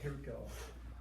Here we go.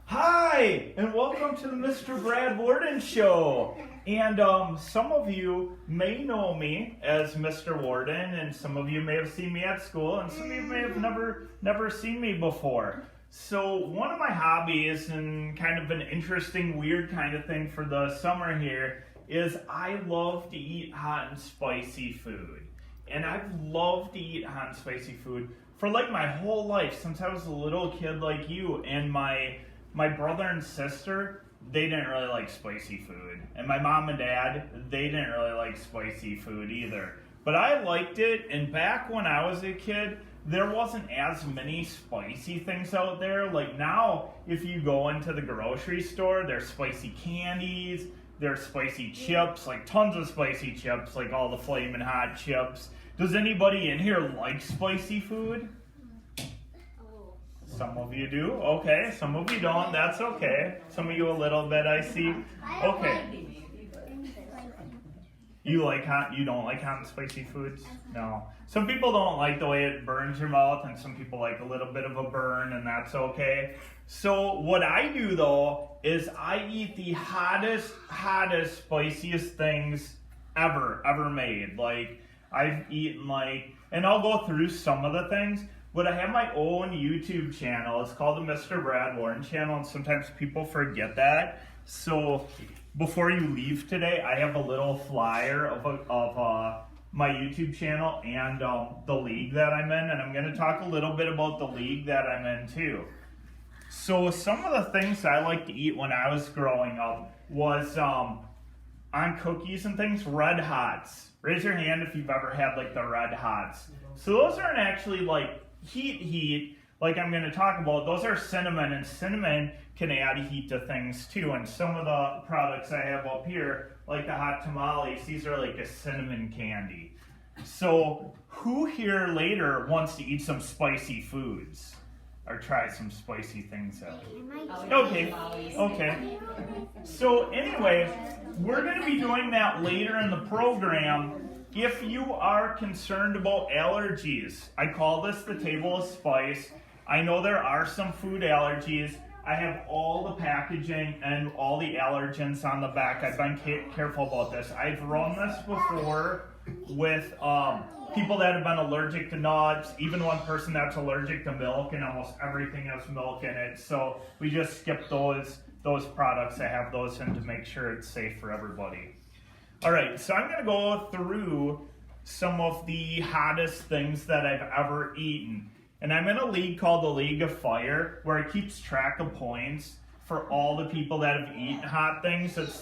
Hi, and welcome to the Mr. Brad Worden Show. And some of you may know me as Mr. Worden, and some of you may have seen me at school, and some of you may have never seen me before. So one of my hobbies, and kind of an interesting, weird kind of thing for the summer here, is I love to eat hot and spicy food. And I've loved to eat hot and spicy food for like my whole life, since I was a little kid like you. And my brother and sister, they didn't really like spicy food. And my mom and dad, they didn't really like spicy food either. But I liked it, and back when I was a kid, there wasn't as many spicy things out there. Like now, if you go into the grocery store, there's spicy candies, there's spicy chips, like tons of spicy chips, like all the Flamin' Hot chips. Does anybody in here like spicy food? Some of you do. Okay. Some of you don't. That's okay. Some of you a little bit, I see. Okay. You don't like hot and spicy foods? No. Some people don't like the way it burns your mouth, and some people like a little bit of a burn, and that's okay. So what I do though is I eat the hottest, spiciest things ever made. Like I've eaten and I'll go through some of the things. But I have my own YouTube channel. It's called the Mr. Brad Worden channel, and sometimes people forget that. So before you leave today, I have a little flyer of my YouTube channel and the league that I'm in, and I'm going to talk a little bit about the league that I'm in too. So some of the things I like to eat when I was growing up was on cookies and things, Red Hots. Raise your hand if you've ever had like the Red Hots. So those aren't actually like heat like I'm going to talk about. Those are cinnamon, and cinnamon can add heat to things too. And some of the products I have up here, like the hot tamales, these are like a cinnamon candy. So who here later wants to eat some spicy foods or try some spicy things out? Okay. So anyway, we're going to be doing that later in the program. If you are concerned about allergies, I call this the table of spice. I know there are some food allergies. I have all the packaging and all the allergens on the back. I've been careful about this. I've run this before with people that have been allergic to nuts, even one person that's allergic to milk, and almost everything has milk in it. So we just skip those products. I have those in to make sure it's safe for everybody. All right, so I'm going to go through some of the hottest things that I've ever eaten. And I'm in a league called the League of Fire, where it keeps track of points for all the people that have eaten hot things. It's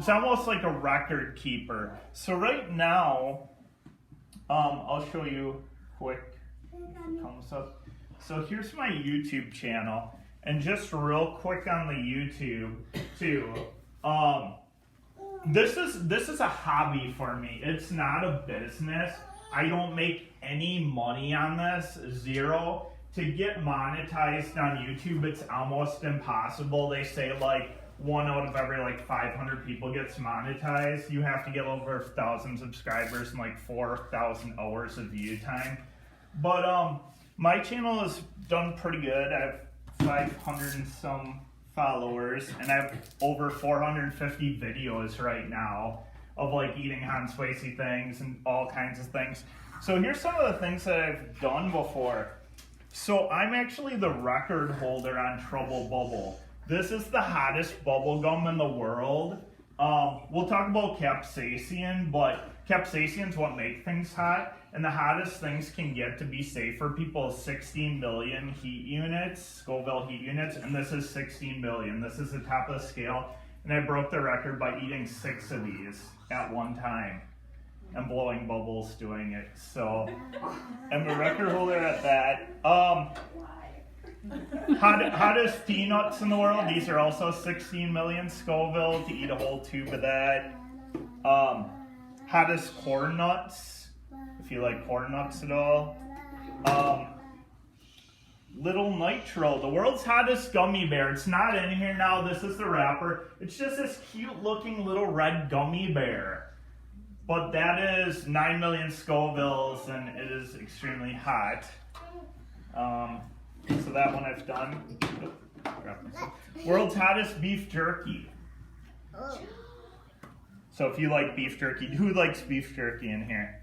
almost like a record keeper. So right now, I'll show you quick. It comes up. So here's my YouTube channel. And just real quick on the YouTube, too. This is a hobby for me. It's not a business. I don't make any money on this, zero. To get monetized on YouTube, it's almost impossible. They say like 1 out of every 500 people gets monetized. You have to get over 1,000 subscribers and 4,000 hours of view time. But my channel has done pretty good. I have 500 and some followers, and I have over 450 videos right now of eating hot and spicy things and all kinds of things. So here's some of the things that I've done before. So I'm actually the record holder on Trouble Bubble. This is the hottest bubble gum in the world. We'll talk about capsaicin, but capsaicin's what makes things hot, and the hottest things can get to be safe for people is 16 million heat units, Scoville heat units, and this is 16 million. This is the top of the scale, and I broke the record by eating 6 of these at one time and blowing bubbles doing it. So I'm a record holder at that. Hottest peanuts in the world. These are also 16 million Scoville to eat a whole tube of that. Hottest corn nuts, if you like corn nuts at all. Little Nitro, the world's hottest gummy bear. It's not in here now. This is the wrapper. It's just this cute looking little red gummy bear. But that is 9 million Scovilles, and it is extremely hot. So that one I've done. World's hottest beef jerky. So if you like beef jerky, who likes beef jerky in here?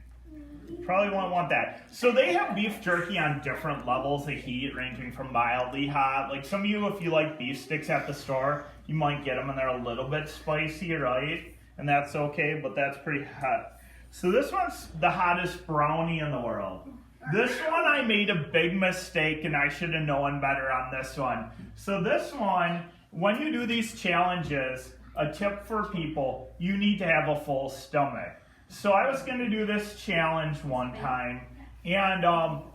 Probably won't want that. So they have beef jerky on different levels of heat, ranging from mildly hot. Like some of you, if you like beef sticks at the store, you might get them and they're a little bit spicy, right? And that's okay, but that's pretty hot. So this one's the hottest brownie in the world. This one I made a big mistake and I should have known better on this one. So this one, when you do these challenges, a tip for people, you need to have a full stomach. So I was going to do this challenge one time, and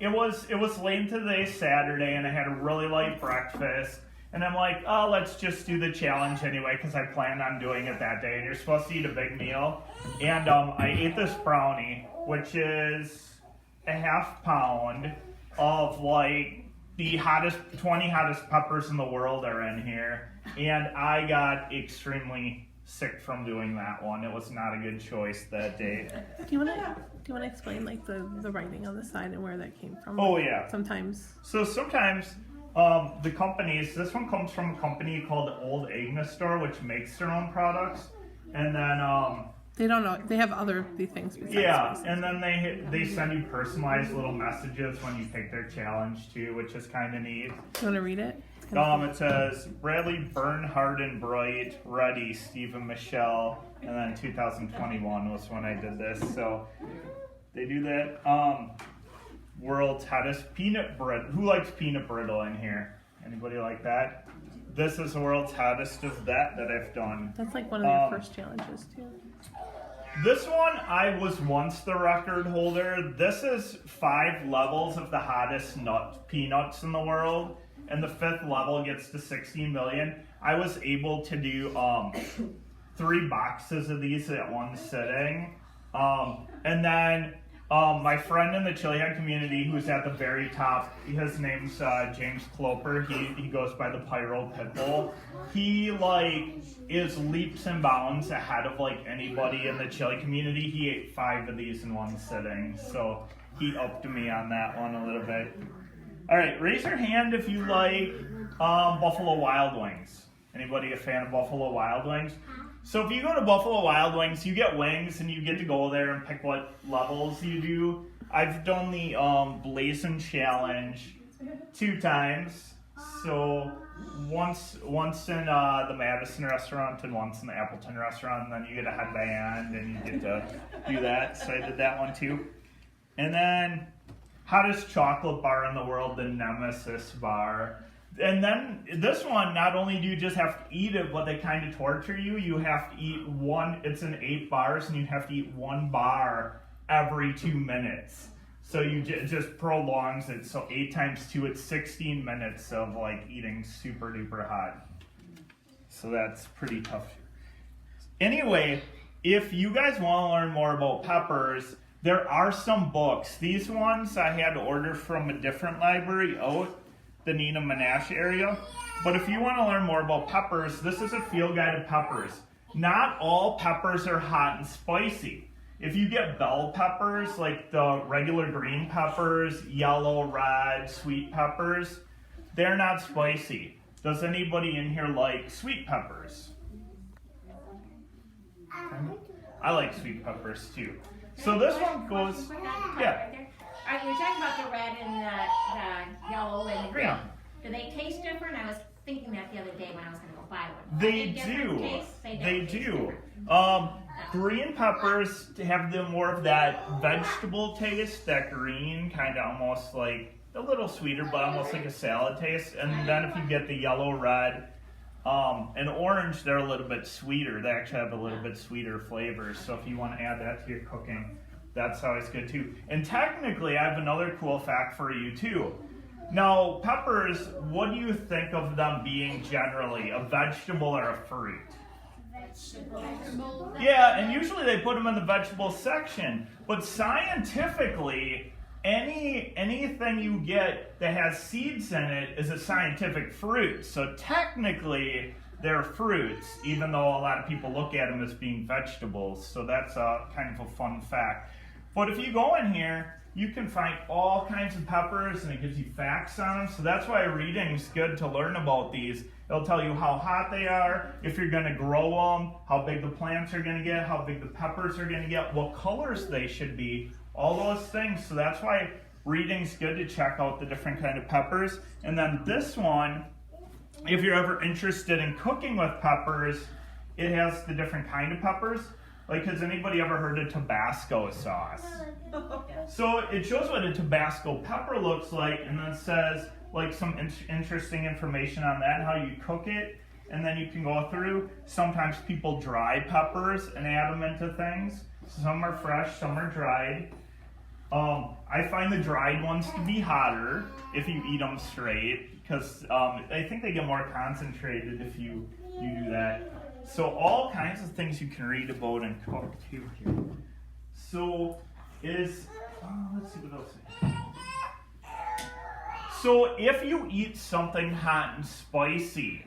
it was late into the day, Saturday, and I had a really light breakfast, and I'm like, oh, let's just do the challenge anyway, because I planned on doing it that day, and you're supposed to eat a big meal, and I ate this brownie, which is a half pound of like the 20 hottest peppers in the world are in here, and I got extremely sick from doing that one. It was not a good choice that day. Do you want to explain like the writing on the side and where that came from? Oh yeah. Sometimes the companies. This one comes from a company called the Old Agnes Store, which makes their own products, and then they don't know. They have other things besides yeah, and then they send you personalized little messages when you pick their challenge too, which is kind of neat. You want to read it? It says Bradley Bernhard and Bright, ready, Stephen Michelle, and then 2021 was when I did this. So they do that. World's hottest peanut bread. Who likes peanut brittle in here? Anybody like that? This is the world's hottest of that I've done. That's like one of your first challenges too. This one, I was once the record holder. This is 5 levels of the hottest peanuts in the world. And the 5th level gets to 16 million. I was able to do 3 boxes of these at one sitting. And then my friend in the chili head community who's at the very top, his name's James Cloper. He goes by the Pyro Pitbull. He is leaps and bounds ahead of anybody in the chili community. He ate 5 of these in one sitting. So he upped me on that one a little bit. All right, raise your hand if you like Buffalo Wild Wings. Anybody a fan of Buffalo Wild Wings? So if you go to Buffalo Wild Wings, you get wings and you get to go there and pick what levels you do. I've done the Blazing Challenge 2 times. So once in the Madison restaurant and once in the Appleton restaurant, and then you get a headband and you get to do that. So I did that one too. And then hottest chocolate bar in the world, the Nemesis bar. And then this one, not only do you just have to eat it, but they kind of torture you. You have to eat it's in 8 bars, and you have to eat 1 bar every 2 minutes. So you just prolongs it. So 8 times 2, it's 16 minutes of eating super duper hot. So that's pretty tough. Anyway, if you guys want to learn more about peppers, there are some books. These ones I had to order from a different library out the Nina Menashe area. But if you want to learn more about peppers, this is a field guide of peppers. Not all peppers are hot and spicy. If you get bell peppers, like the regular green peppers, yellow, red, sweet peppers, they're not spicy. Does anybody in here like sweet peppers? I like sweet peppers too. So this one goes, yeah. You're talking about the red and the yellow and the green. Yeah. Do they taste different? I was thinking that the other day when I was going to go buy one. They do. Green peppers have more of that vegetable taste, that green, kind of almost like a little sweeter, but almost like a salad taste. And then if you get the yellow, red, and orange, they're a little bit sweeter. They actually have a little bit sweeter flavors. So if you want to add that to your cooking, that's always good too. And technically, I have another cool fact for you too. Now, peppers, what do you think of them being generally, a vegetable or a fruit? Vegetable. Yeah, and usually they put them in the vegetable section. But scientifically, anything you get that has seeds in it is a scientific fruit. So technically, they're fruits, even though a lot of people look at them as being vegetables. So that's a kind of a fun fact. But if you go in here, you can find all kinds of peppers, and it gives you facts on them. So that's why reading's good to learn about these. It'll tell you how hot they are, if you're going to grow them, how big the plants are going to get, how big the peppers are going to get, what colors they should be, all those things. So that's why reading's good to check out the different kind of peppers. And then this one, if you're ever interested in cooking with peppers, it has the different kind of peppers. Like, has anybody ever heard of Tabasco sauce? So it shows what a Tabasco pepper looks like, and then it says like some interesting information on that and how you cook it. And then you can go through. Sometimes people dry peppers and add them into things. Some are fresh, some are dried. I find the dried ones to be hotter if you eat them straight, because I think they get more concentrated if you do that. So all kinds of things you can read about and cook too here. So let's see what else. So if you eat something hot and spicy,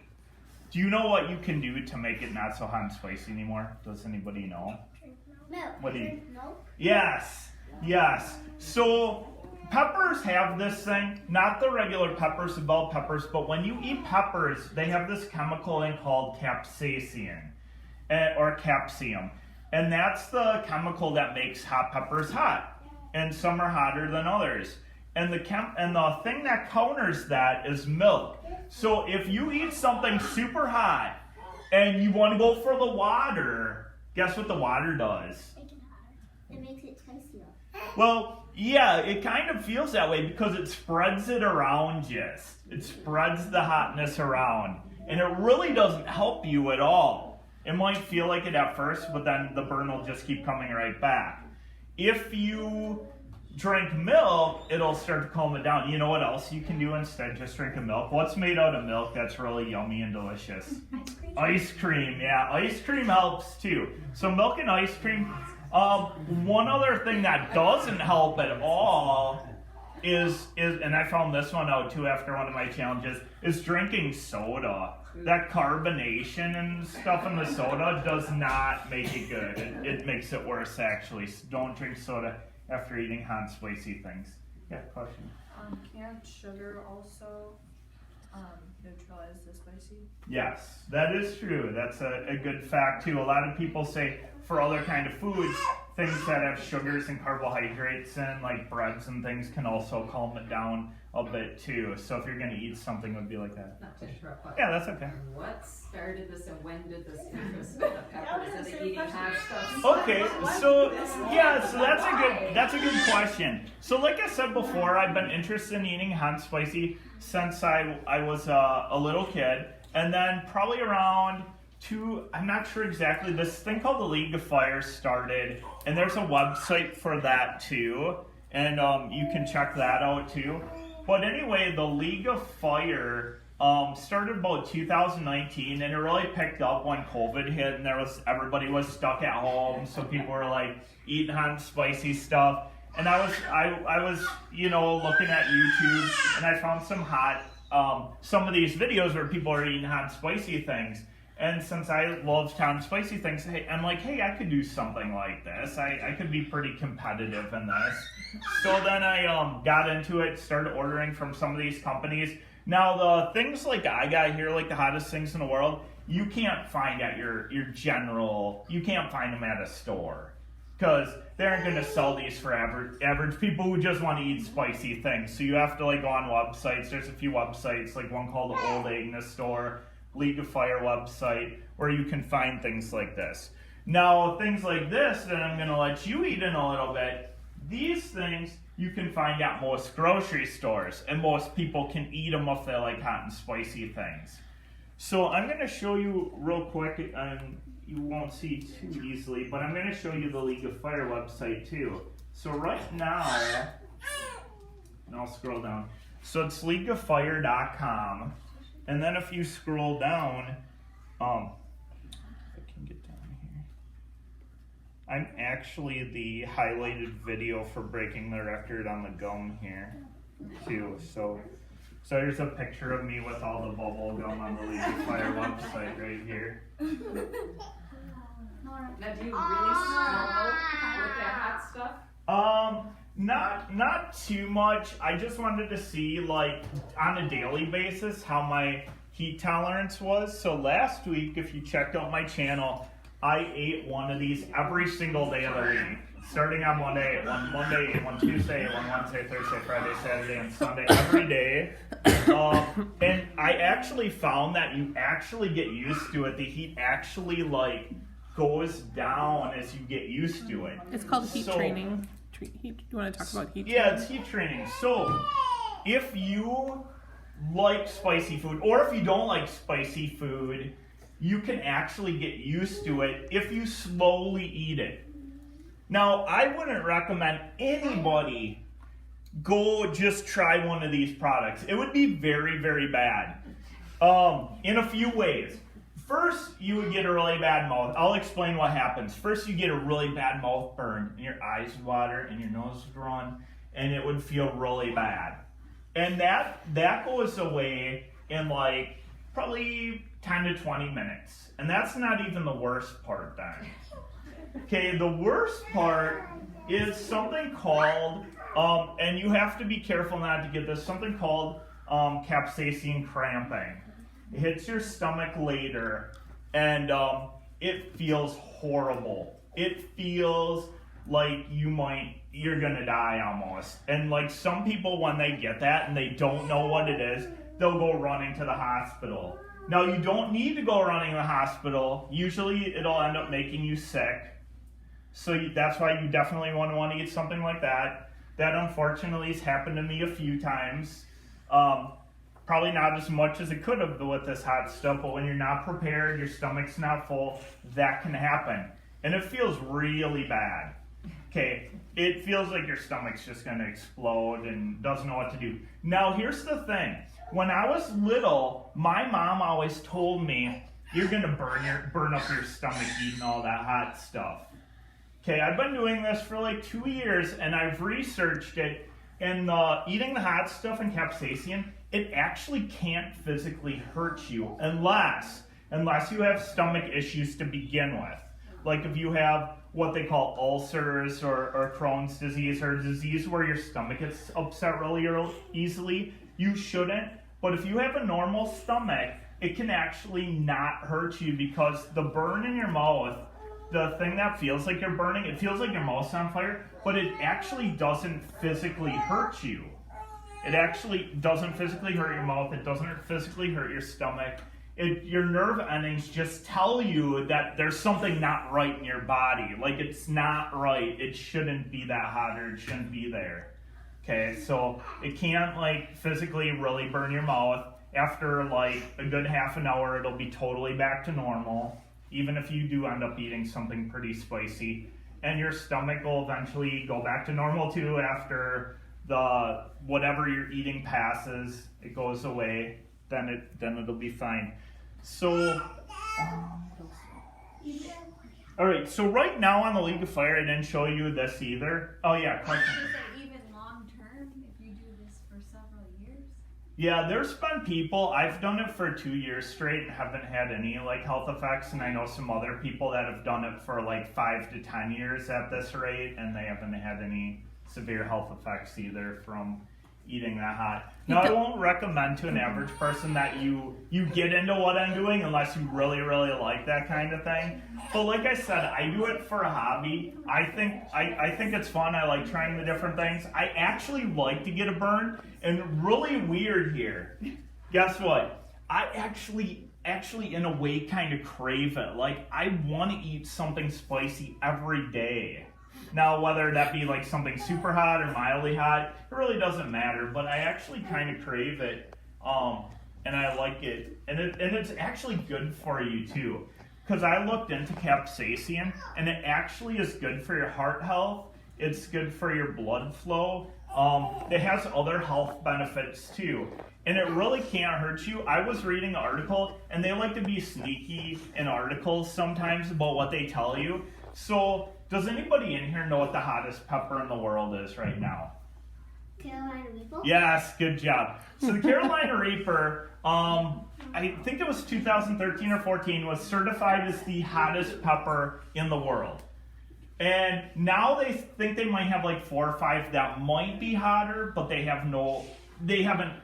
do you know what you can do to make it not so hot and spicy anymore? Does anybody know? Milk. What do you? Milk. Yes. So peppers have this thing, not the regular peppers, the bell peppers, but when you eat peppers, they have this chemical in called capsaicin, or capsium. And that's the chemical that makes hot peppers hot. And some are hotter than others. And the thing that counters that is milk. So if you eat something super hot and you want to go for the water, guess what the water does? It makes it spicier. Well, yeah, it kind of feels that way because it spreads it around just. It spreads the hotness around. And it really doesn't help you at all. It might feel like it at first, but then the burn will just keep coming right back. If you drink milk, it'll start to calm it down. You know what else you can do instead? Just drink a milk. What's made out of milk that's really yummy and delicious? Ice cream, yeah. Ice cream helps too. So milk and ice cream. One other thing that doesn't help at all is, and I found this one out too after one of my challenges, is drinking soda. That carbonation and stuff in the soda does not make it good. It makes it worse, actually. So don't drink soda after eating hot and spicy things. Yeah, question? Can't sugar also neutralize the spicy? Yes, that is true. That's a good fact too. A lot of people say for other kind of foods, things that have sugars and carbohydrates in, like breads and things, can also calm it down a bit too. So if you're going to eat something, it would be like that. Not to interrupt, but Yeah, that's okay. what started this and when did this interest in the peppers and the eating hot stuff? Okay, so yeah, so that's a good question. So like I said before, I've been interested in eating hot and spicy since I was a little kid, and then probably around I'm not sure exactly, this thing called the League of Fire started, and there's a website for that too, and you can check that out too. But anyway, the League of Fire started about 2019, and it really picked up when COVID hit, and everybody was stuck at home, so people were like eating hot and spicy stuff. And I was looking at YouTube, and I found some of these videos where people are eating hot and spicy things. And since I love hot and spicy things, I'm like, hey, I could do something like this. I could be pretty competitive in this. So then I got into it, started ordering from some of these companies. Now the things like I got here, like the hottest things in the world, you can't find at your general, you can't find them at a store. Because they aren't going to sell these for average people who just want to eat spicy things. So you have to go on websites. There's a few websites, like one called the Old Agnes Store, League of Fire website, where you can find things like this. Now, things like this that I'm going to let you eat in a little bit, these things you can find at most grocery stores, and most people can eat them if they like hot and spicy things. So I'm going to show you real quick, and you won't see too easily, but I'm going to show you the League of Fire website too. So right now, and I'll scroll down. So it's leagueoffire.com. And then if you scroll down, if I can get down here, I'm actually the highlighted video for breaking the record on the gum here, too. So here's a picture of me with all the bubble gum on the League of Fire website right here. Now, do you really smell out with that hot stuff? Not too much. I just wanted to see, like, on a daily basis how my heat tolerance was. So last week, if you checked out my channel, I ate one of these every single day of the week. Starting on Monday, one Monday, one Tuesday, one Wednesday, Thursday, Friday, Saturday, and Sunday, every day. And I actually found that you actually get used to it. The heat actually, like, goes down as you get used to it. It's called heat training. You want to talk about heat training? Yeah, it's heat training. So, if you like spicy food, or if you don't like spicy food, you can actually get used to it if you slowly eat it. Now, I wouldn't recommend anybody go just try one of these products. It would be very, very bad in a few ways. First, you would get a really bad mouth. I'll explain what happens. First, you get a really bad mouth burn, and your eyes would water, and your nose would run, and it would feel really bad. And that goes away in like probably 10 to 20 minutes. And that's not even the worst part then. Okay, the worst part is something called, and you have to be careful not to get this, something called capsaicin cramping. It hits your stomach later, and it feels horrible. It feels like you're gonna die almost. And like some people, when they get that and they don't know what it is, they'll go running to the hospital. Now, you don't need to go running to the hospital. Usually it'll end up making you sick. So that's why you definitely want to eat something like that. That unfortunately has happened to me a few times. Probably not as much as it could have with this hot stuff, but when you're not prepared, your stomach's not full, that can happen. And it feels really bad. Okay, it feels like your stomach's just going to explode and doesn't know what to do. Now, here's the thing. When I was little, my mom always told me, you're going to burn up your stomach eating all that hot stuff. Okay, I've been doing this for like 2 years, and I've researched it, and eating the hot stuff and capsaicin, it actually can't physically hurt you unless you have stomach issues to begin with. Like if you have what they call ulcers or Crohn's disease, or a disease where your stomach gets upset really easily, you shouldn't. But if you have a normal stomach, it can actually not hurt you, because the burn in your mouth, the thing that feels like you're burning, it feels like your mouth's on fire, but it actually doesn't physically hurt you. It actually doesn't physically hurt your mouth. It doesn't physically hurt your stomach. Your nerve endings just tell you that there's something not right in your body. Like, it's not right. It shouldn't be that hot, or it shouldn't be there. Okay, so it can't like physically really burn your mouth. After like a good half an hour, it'll be totally back to normal, even if you do end up eating something pretty spicy. And your stomach will eventually go back to normal too after the whatever you're eating passes. It goes away, then it'll be fine. So all right, so right now on the League of Fire, I didn't show you this either. Oh yeah, question. Is it even long term if you do this for several years? Yeah, there's been people, I've done it for 2 years straight and haven't had any like health effects, and I know some other people that have done it for like 5 to 10 years at this rate, and they haven't had any severe health effects either from eating that hot. Now, I won't recommend to an average person that you get into what I'm doing unless you really, really like that kind of thing. But like I said, I do it for a hobby. I think it's fun. I like trying the different things. I actually like to get a burn, and really weird here. Guess what? I actually in a way kind of crave it. Like, I want to eat something spicy every day. Now, whether that be like something super hot or mildly hot, it really doesn't matter, but I actually kind of crave it, and I like it, and it's actually good for you too, because I looked into capsaicin, and it actually is good for your heart health, it's good for your blood flow, it has other health benefits too, and it really can't hurt you. I was reading an article, and they like to be sneaky in articles sometimes about what they tell you. So, does anybody in here know what the hottest pepper in the world is right now? Carolina Reaper? Yes, good job. So the Carolina Reaper, I think it was 2013 or 14, was certified as the hottest pepper in the world. And now they think they might have like 4 or 5 that might be hotter, but they haven't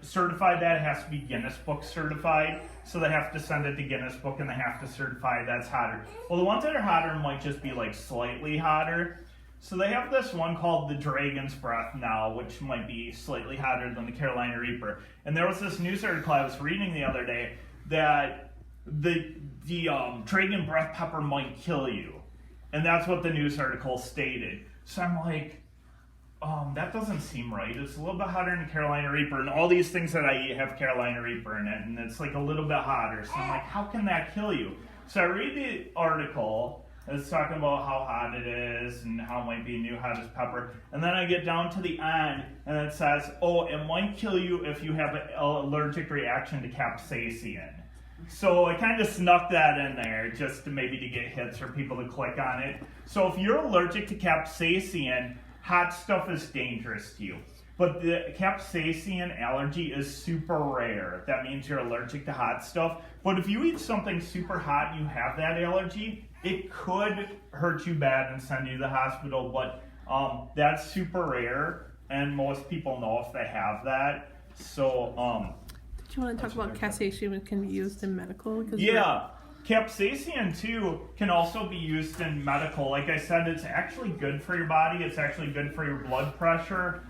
certified that. It has to be Guinness Book certified. So they have to send it to Guinness Book and they have to certify that's hotter. Well, the ones that are hotter might just be like slightly hotter. So they have this one called the Dragon's Breath now, which might be slightly hotter than the Carolina Reaper. And there was this news article I was reading the other day that the Dragon Breath pepper might kill you. And that's what the news article stated. So I'm like, that doesn't seem right. It's a little bit hotter than Carolina Reaper, and all these things that I eat have Carolina Reaper in it, and it's like a little bit hotter. So I'm like, how can that kill you? So I read the article. It's talking about how hot it is and how it might be a new hottest pepper. And then I get down to the end, and it says, oh, it might kill you if you have an allergic reaction to capsaicin. So I kind of snuck that in there just to maybe to get hits for people to click on it. So if you're allergic to capsaicin, hot stuff is dangerous to you. But the capsaicin allergy is super rare. That means you're allergic to hot stuff. But if you eat something super hot and you have that allergy, it could hurt you bad and send you to the hospital. But that's super rare, and most people know if they have that. So Do you want to talk about capsaicin can be used in medical? yeah, capsaicin too can also be used in medical. Like I said, it's actually good for your body. It's actually good for your blood pressure.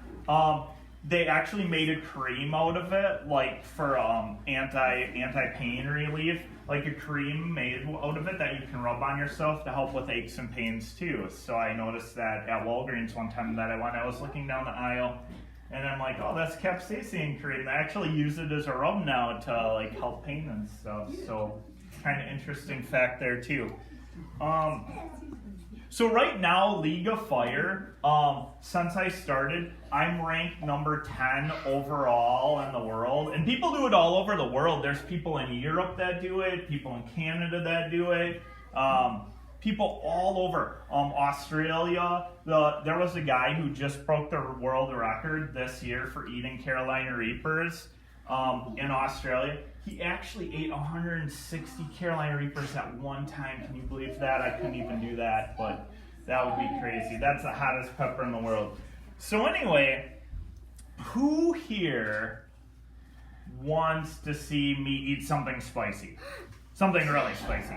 They actually made a cream out of it, like for anti-pain relief, like a cream made out of it that you can rub on yourself to help with aches and pains too. So I noticed that at Walgreens one time that I was looking down the aisle. And I'm like, oh, that's capsaicin cream. They actually use it as a rub now to like help pain and stuff. So kind of interesting fact there too. So right now, League of Fire, since I started, I'm ranked number 10 overall in the world. And people do it all over the world. There's people in Europe that do it, people in Canada that do it. People all over. Australia, there was a guy who just broke the world record this year for eating Carolina Reapers in Australia. He actually ate 160 Carolina Reapers at one time. Can you believe that? I couldn't even do that, but that would be crazy. That's the hottest pepper in the world. So anyway, who here wants to see me eat something spicy? Something really spicy.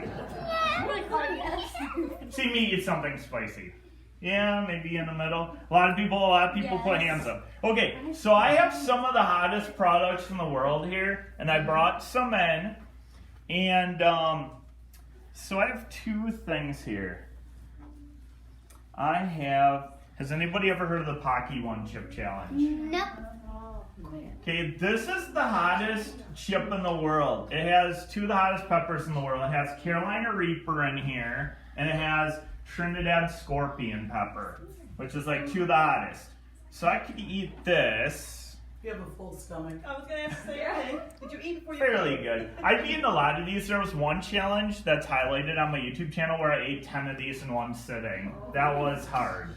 See me eat something spicy. Yeah, maybe in the middle. A lot of people put hands up. Okay, so I have some of the hottest products in the world here, and I brought some in. And so I have 2 things here. Has anybody ever heard of the Pocky One Chip Challenge? Nope. Okay, this is the hottest chip in the world. It has 2 of the hottest peppers in the world. It has Carolina Reaper in here, and it has Trinidad Scorpion pepper, which is like 2 of the hottest. So I could eat this. You have a full stomach. I was gonna have to say, okay, did you eat before you Fairly good. I've eaten a lot of these. There was one challenge that's highlighted on my YouTube channel where I ate 10 of these in one sitting. That was hard.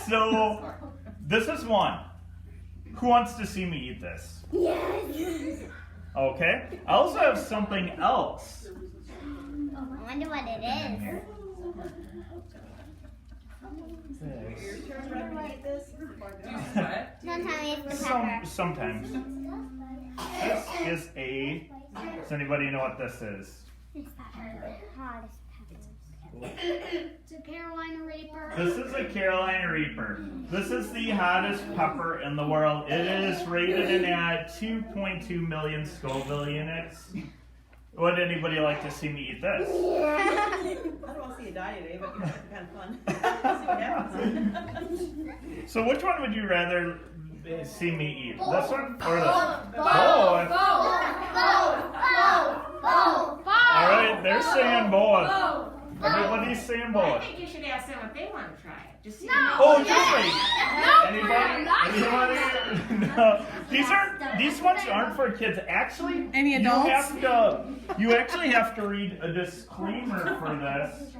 So this is one. Who wants to see me eat this? Yes. Okay. I also have something else. I wonder what it is. Don't tell me it's the pepper. Sometimes. This is a. Does anybody know what this is? It's the hottest peppers. It's a Carolina Reaper. This is a Carolina Reaper. This is the hottest pepper in the world. It is rated in at 2.2 million Scoville units. Would anybody like to see me eat this? I don't want to see you die today, but it's kind of fun. See what happens. So which one would you rather see me eat? This one or this? Both. Alright, they're saying both. Everybody's saying I both. think you should ask them if they want to try it. Just see Oh, just wait. Anybody? No. These ones aren't for kids. Actually, Any adults? You actually have to read a disclaimer for this.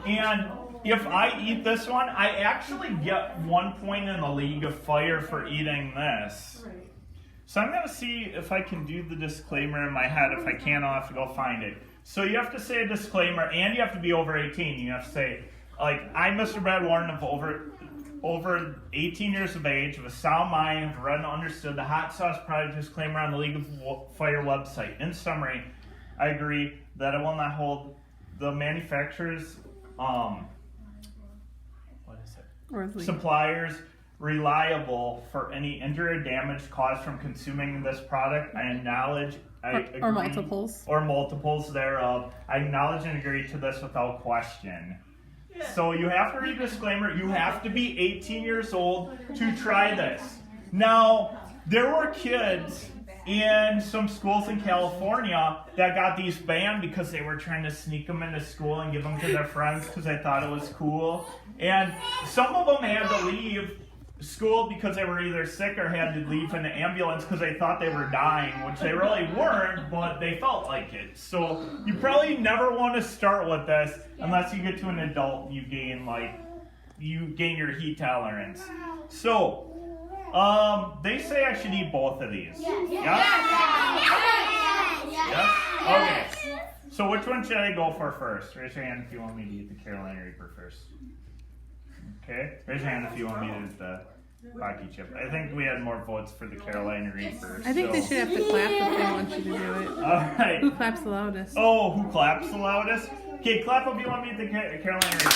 And if I eat this one, I actually get 1 point in the League of Fire for eating this. So I'm going to see if I can do the disclaimer in my head. If I can't, I'll have to go find it. So you have to say a disclaimer, and you have to be over 18. You have to say, like, I'm Mr. Brad Warren of over 18 years of age, of a sound mind, have read and understood the hot sauce product disclaimer on the League of Fire website. In summary, I agree that I will not hold the manufacturer's, suppliers reliable for any injury or damage caused from consuming this product. I acknowledge, or multiples. Or multiples thereof. I acknowledge and agree to this without question. So you have to read the disclaimer. You have to be 18 years old to try this. Now, there were kids in some schools in California that got these banned because they were trying to sneak them into school and give them to their friends because they thought it was cool. And some of them had to leave school because they were either sick or had to leave in an ambulance because they thought they were dying, which they really weren't, but they felt like it. So you probably never want to start with this unless you get to an adult and you gain your heat tolerance. So they say I should eat both of these. Yes? Okay. So which one should I go for first? Raise your hand if you want me to eat the Carolina Reaper first. Okay, raise your hand if you want me to eat the hockey chip. I think we had more votes for the Carolina Reaper. I think they should have to clap if they want you to do it. Alright. Who claps the loudest? Oh, who claps the loudest? Okay, clap if you want me to eat the Carolina Reaper.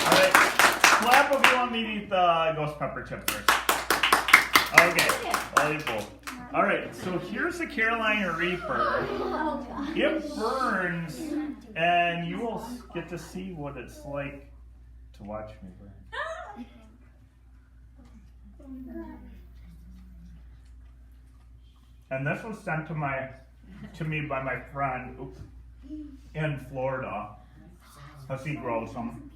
Alright, clap if you want me to eat the ghost pepper chip first. Okay, all you both. Alright, so here's the Carolina Reaper. It burns, and you will get to see what it's like to watch me burn. And this was sent to me by my friend in Florida, as he grows them.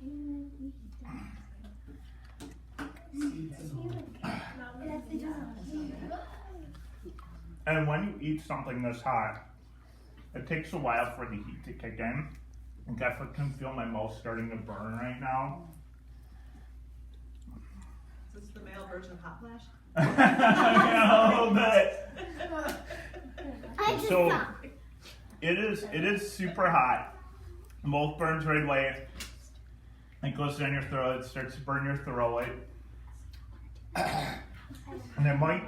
And when you eat something this hot, it takes a while for the heat to kick in. I definitely can feel my mouth starting to burn right now. Is this the male version of hot flash? Yeah, a little bit. So So, it is super hot. Mouth burns right away. It goes down your throat. It starts to burn your throat. And it might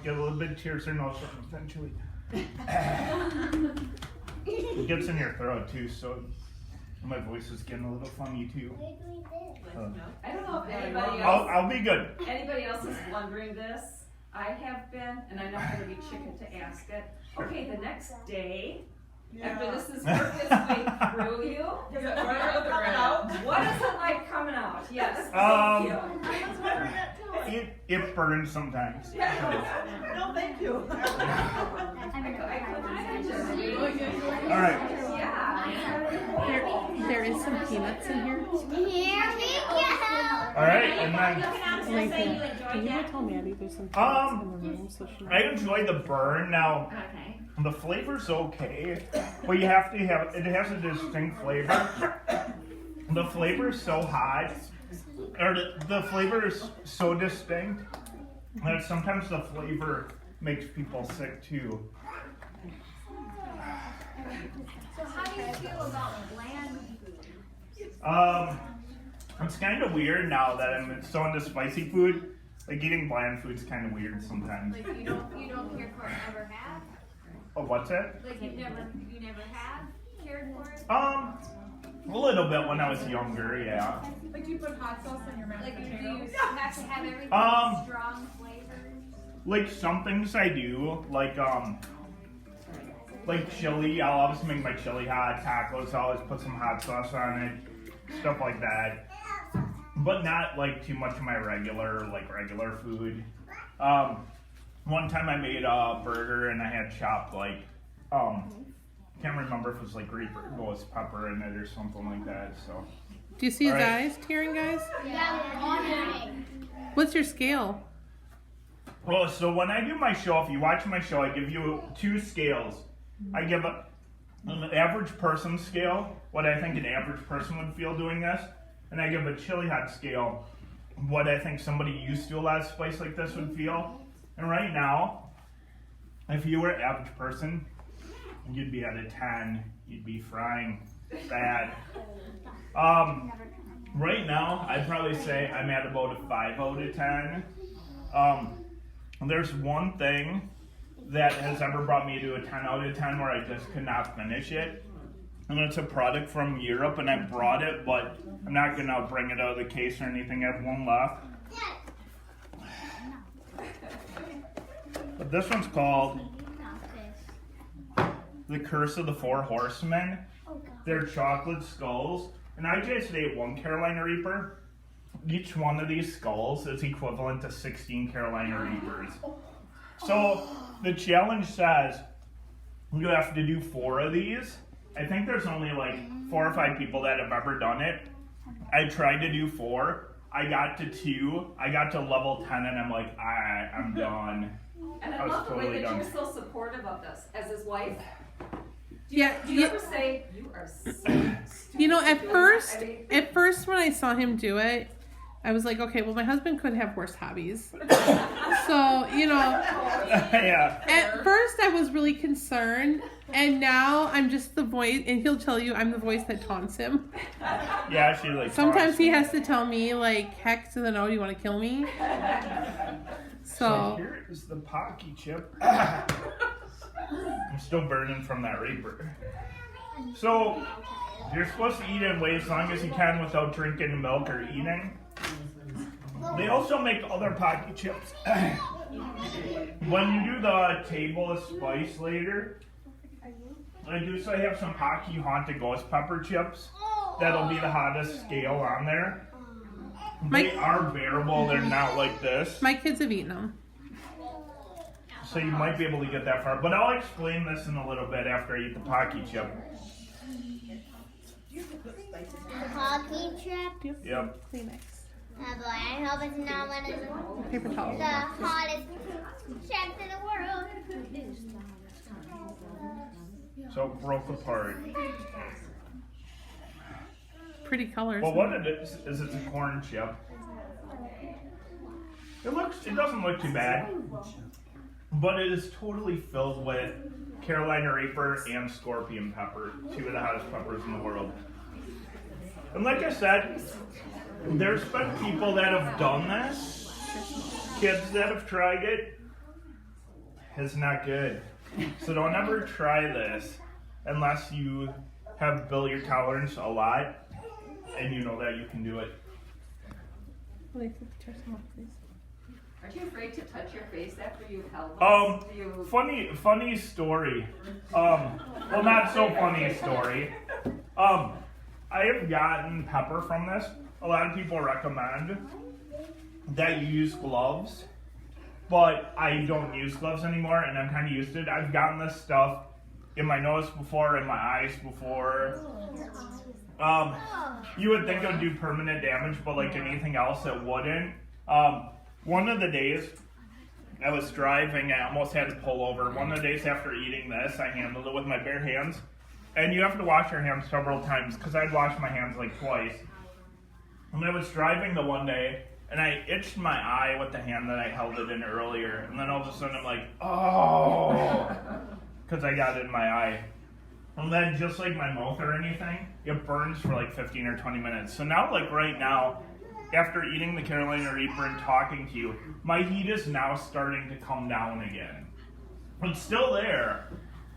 get a little bit of tears or nose eventually. It gets in your throat too, so my voice is getting a little funny too. I don't know if anybody I'll be good. Anybody else is wondering this? I have been, and I'm not going to be chicken to ask it. Okay, the next day, after this has worked its way through you, Does it burn coming out? what is it like coming out? Yes, thank you. I was wondering that too. It burns sometimes. No, thank you. I couldn't imagine. All right. Yeah. There is some peanuts in here. here we go. All right, and then Can you tell Maddie there's some peanuts in the room so she I enjoy the burn. Now Okay. the flavor's okay, but you have to have it has a distinct flavor. The flavor is so hot, or the flavor is so distinct that sometimes the flavor makes people sick too. So how do you feel about bland food? It's kind of weird now that I'm so into spicy food. Like eating bland food's kind of weird sometimes. Like you don't care for it, never have? Oh, what's that? Like you never have cared for it? A little bit when I was younger, yeah. Like, do you put hot sauce on your mashed Like do you potatoes? have to have everything strong flavors? Like some things I do, like chili. I'll always make my chili hot. Tacos, I'll always put some hot sauce on it, stuff like that. But not like too much of my regular food. One time I made a burger and I had chopped can't remember if it was like ghost pepper in it or something like that. So. Do you see his All right. eyes tearing, guys? Yeah, What's your scale? Well, so when I do my show, if you watch my show, I give you 2 scales. I give an average person scale, what I think an average person would feel doing this, and I give a chili hot scale, what I think somebody used to a lot of spice like this would feel. And right now, if you were an average person, you'd be at a 10. You'd be frying bad. Right now, I'd probably say I'm at about a 5 out of 10. There's one thing that has ever brought me to a 10 out of 10 where I just could not finish it. And it's a product from Europe, and I brought it, but I'm not going to bring it out of the case or anything. I have one left. But this one's called The Curse of the Four Horsemen. They're chocolate skulls. And I just ate one Carolina Reaper. Each one of these skulls is equivalent to 16 Carolina Reapers. So the challenge says you have to do 4 of these. I think there's only like 4 or 5 people that have ever done it. I tried to do 4. I got to 2. I got to level 10 and I'm like, I'm done. And I I was love the way totally that done. you're so supportive of this as his wife. Yeah, Do you ever say, you are so you know, at first I mean, when I saw him do it, I was like, okay, well, my husband could have worse hobbies. So, you know, Yeah. at first I was really concerned, and now I'm just the voice, and he'll tell you I'm the voice that taunts him. Yeah, she like Sometimes he has to tell me, like, heck to the no, do you want to kill me? So So, here is the Pocky chip. I'm still burning from that Reaper. So you're supposed to eat and wait as long as you can without drinking milk or eating. They also make other Pocky chips. When you do the table of spice later, I have some Pocky Haunted Ghost Pepper chips. That'll be the hottest scale on there. They are bearable. They're not like this. my kids have eaten them. So you might be able to get that far. But I'll explain this in a little bit after I eat the Pocky chip. Hockey trip. Yep. Kleenex. Oh boy, I hope it's not one of Paper towel. the hottest trips in the world. So it broke apart. Pretty colors. Well, what it is it's a corn chip. It doesn't look too bad. But it is totally filled with Carolina Reaper and Scorpion Pepper, 2 of the hottest peppers in the world. And like I said, there's been people that have done this, kids that have tried it. It's not good. So don't ever try this unless you have built your tolerance a lot and you know that you can do it. aren't you afraid to touch your face after you've held this? Do you... Funny story. Well, not so funny story. I have gotten pepper from this. A lot of people recommend that you use gloves, but I don't use gloves anymore, and I'm kind of used to it. I've gotten this stuff in my nose before, in my eyes before. You would think it would do permanent damage, but like anything else, it wouldn't. One of the days I was driving, I almost had to pull over. One of the days after eating this, I handled it with my bare hands. And you have to wash your hands several times, because I'd washed my hands like twice. And I was driving the one day, and I itched my eye with the hand that I held it in earlier. And then all of a sudden I'm like, oh, because I got it in my eye. And then just like my mouth or anything, it burns for like 15 or 20 minutes. So now, like right now, after eating the Carolina Reaper and talking to you, my heat is now starting to come down again. It's still there,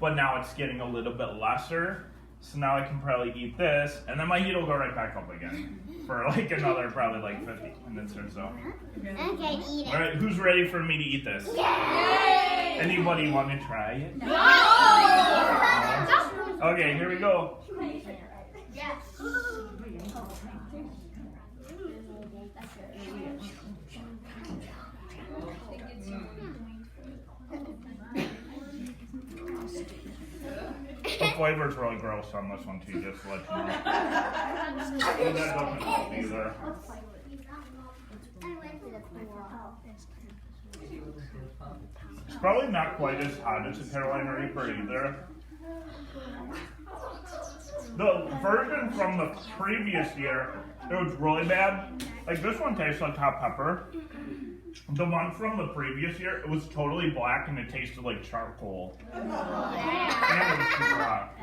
but now it's getting a little bit lesser. So now I can probably eat this, and then my heat will go right back up again for like another probably like 50 minutes or so. Okay, eat it. All right, who's ready for me to eat this? Yay! Anybody want to try it? No! Okay, here we go. Yes. The flavor's really gross on this one too, just to let you know. And that doesn't help either. It's probably not quite as hot as the Carolina Reaper either. The version from the previous year, it was really bad. Like this one tastes like hot pepper. The one from the previous year, it was totally black and it tasted like charcoal. And it was super hot.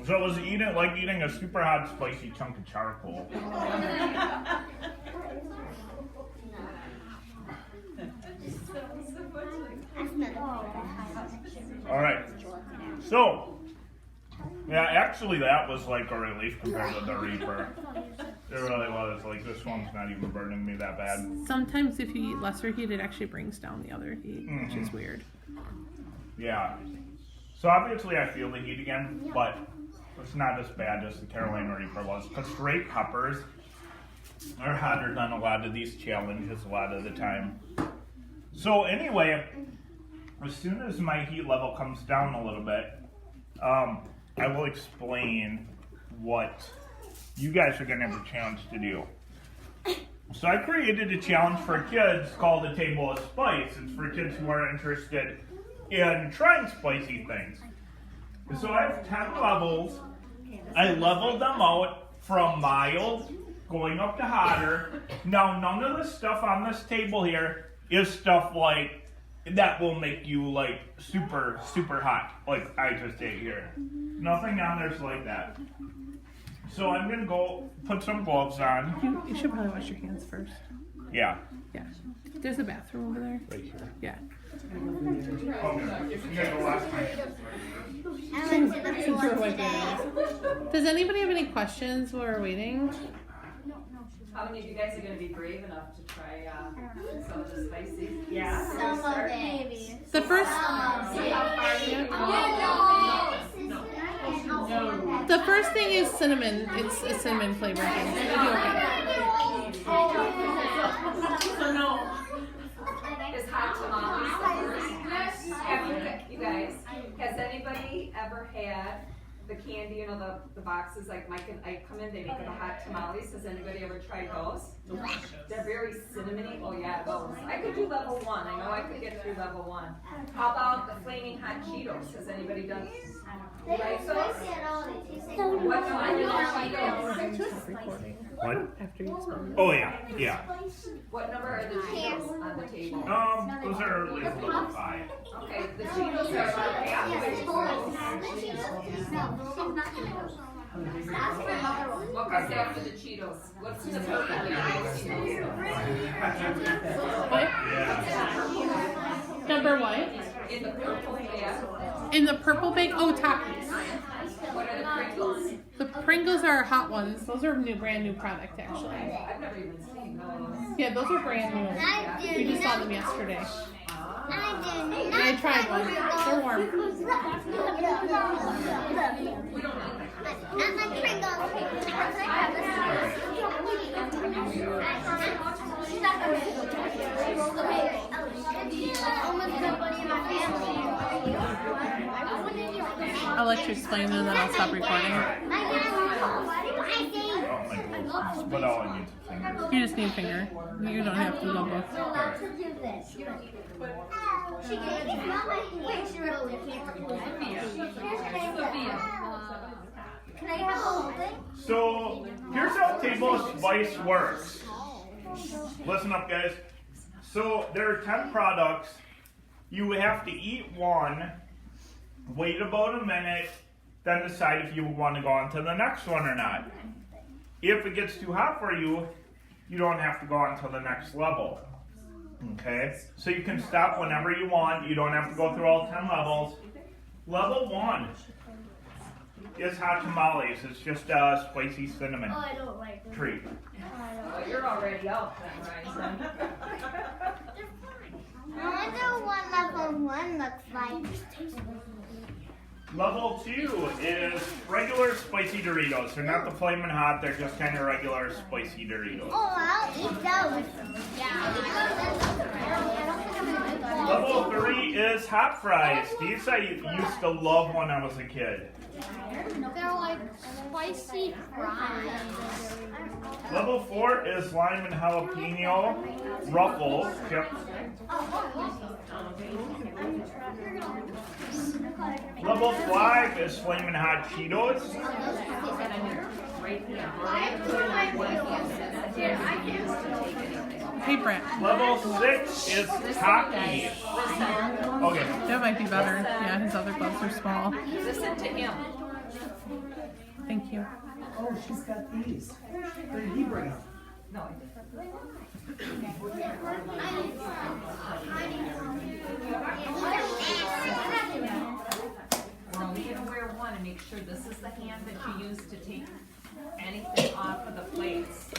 So it was like eating a super hot, spicy chunk of charcoal. All right. So, yeah, actually that was like a relief compared to the Reaper. It really was. Like, this one's not even burning me that bad. Sometimes if you eat lesser heat, it actually brings down the other heat, which is weird. Yeah. So obviously I feel the heat again, but it's not as bad as the Carolina Reaper was. Because straight peppers are hotter than a lot of these challenges a lot of the time. So anyway, as soon as my heat level comes down a little bit, I will explain what you guys are going to have a challenge to do. So I created a challenge for kids called the Table of Spice. It's for kids who are interested in trying spicy things. So I have 10 levels. I leveled them out from mild going up to hotter. Now none of the stuff on this table here is stuff like that will make you like super, super hot, like I just ate here. Nothing on there's like that. So I'm gonna go put some gloves on. You should probably wash your hands first. Yeah. Yeah. There's a bathroom over there. Right here. Yeah. Okay. I'm gonna go last time. I went to the Since we're pool waiting. today. Does anybody have any questions while we're waiting? How many of you guys are gonna be brave enough to try some of the spicy? Yeah. Some of it. The first the first thing is cinnamon. It's a cinnamon flavor thing. It'll be okay. Is hot tamales the first? You guys, has anybody ever had the candy, you know, the boxes, like Mike and I come in, they make the hot tamales. Has anybody ever tried those? They're very cinnamony. Oh yeah, those. I could do level 1. I know I could get through level 1. How about the flaming hot Cheetos? Has anybody done? Like those? What kind of Cheetos? What? After you explain it. Oh yeah, yeah. What number are the Cheetos on the table? Those are like level 5. Okay, the Cheetos are about halfway full. What comes after the Cheetos? What's in the purple bag? What? Number what? In the purple bag. In the purple bag? Oh, Takis. What are the Pringles? The Pringles are hot ones. Those are brand new product actually. I've never even seen those. Yeah, those are brand new. We just saw them yesterday. I tried one. They're warm. I'll let you explain and then I'll stop recording. But all I need is a finger. You just need a finger. You don't have to go both. Can I have the whole thing? So here's how Table of Spice works. Listen up, guys. So there are 10 products. You have to eat one, wait about a minute, then decide if you want to go on to the next one or not. If it gets too hot for you, you don't have to go on to the next level. Okay? So you can stop whenever you want. You don't have to go through all 10 levels. Level 1 is hot tamales. It's just a spicy cinnamon I don't like treat. Oh, you're already out then, Ryan. I wonder what level 1 looks like. Level 2 is regular spicy Doritos. They're not the flamin' hot, they're just kind of regular spicy Doritos. Oh, I'll eat those. Level 3 is hot fries. These I used to love when I was a kid. They're like spicy fries. Level 4 is lime and jalapeno ruffles chips. Level 5 is flamin' hot Cheetos. Hey, Brett. Level 6 is hockey. Okay. That might be better. Yeah, his other gloves are small. Listen to him. Thank you. Oh, she's got these. Where did he bring them? No, I We're only gonna wear one and make sure this is the hand that you use to take anything off of the plates.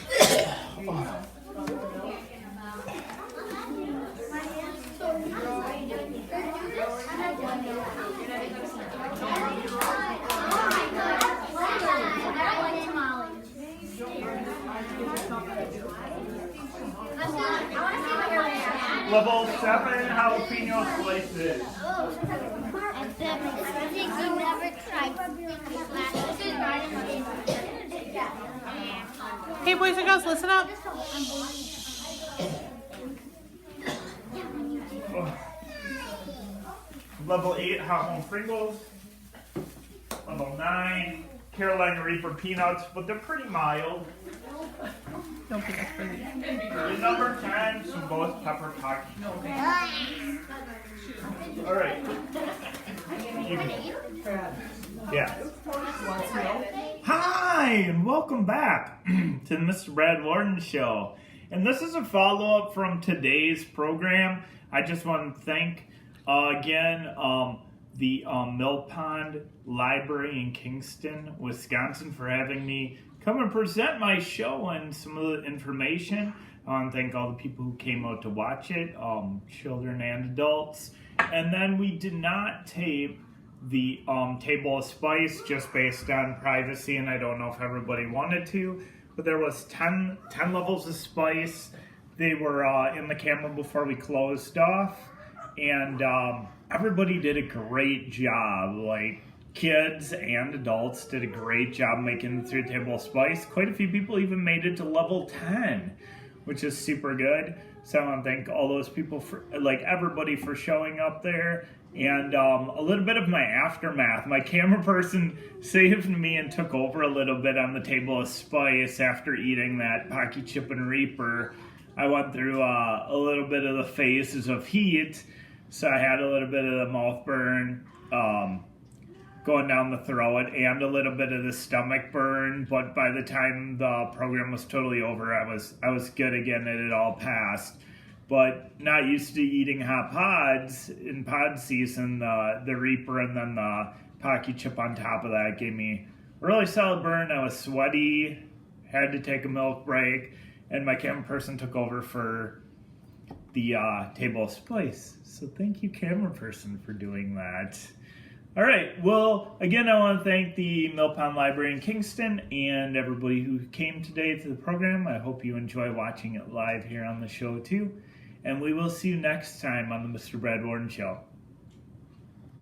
Level 7 jalapeno slices. I think you never tried. Hey, boys and girls, listen up. Level 8 hot home Pringles. Level 9 Carolina Reaper peanuts, but they're pretty mild. Don't think that's for these. And number 10 some ghost pepper pocky. All right. Yeah. Hi, and welcome back to the Mr. Brad Worden Show. And this is a follow-up from today's program. I just want to thank again the Mill Pond Library in Kingston, Wisconsin, for having me come and present my show and some of the information. I want to thank all the people who came out to watch it, children and adults. And then we did not tape the table of spice just based on privacy, and I don't know if everybody wanted to, but there was 10 levels of spice. They were in the camera before we closed off, and everybody did a great job. Like, kids and adults did a great job making it through table of spice. Quite a few people even made it to level 10, which is super good. So I want to thank all those people, for, like everybody, for showing up there. And a little bit of my aftermath. My camera person saved me and took over a little bit on the table of spice after eating that Pocky Chip and Reaper. I went through a little bit of the phases of heat, so I had a little bit of the mouth burn going down the throat and a little bit of the stomach burn. But by the time the program was totally over, I was good again. It had all passed. But not used to eating hot pods in pod season, the Reaper and then the Pocky Chip on top of that gave me a really solid burn. I was sweaty, had to take a milk break, and my camera person took over for the table of spice. So thank you, camera person, for doing that. All right, well, again, I want to thank the Mill Pond Library in Kingston and everybody who came today to the program. I hope you enjoy watching it live here on the show, too. And we will see you next time on the Mr. Brad Worden Show.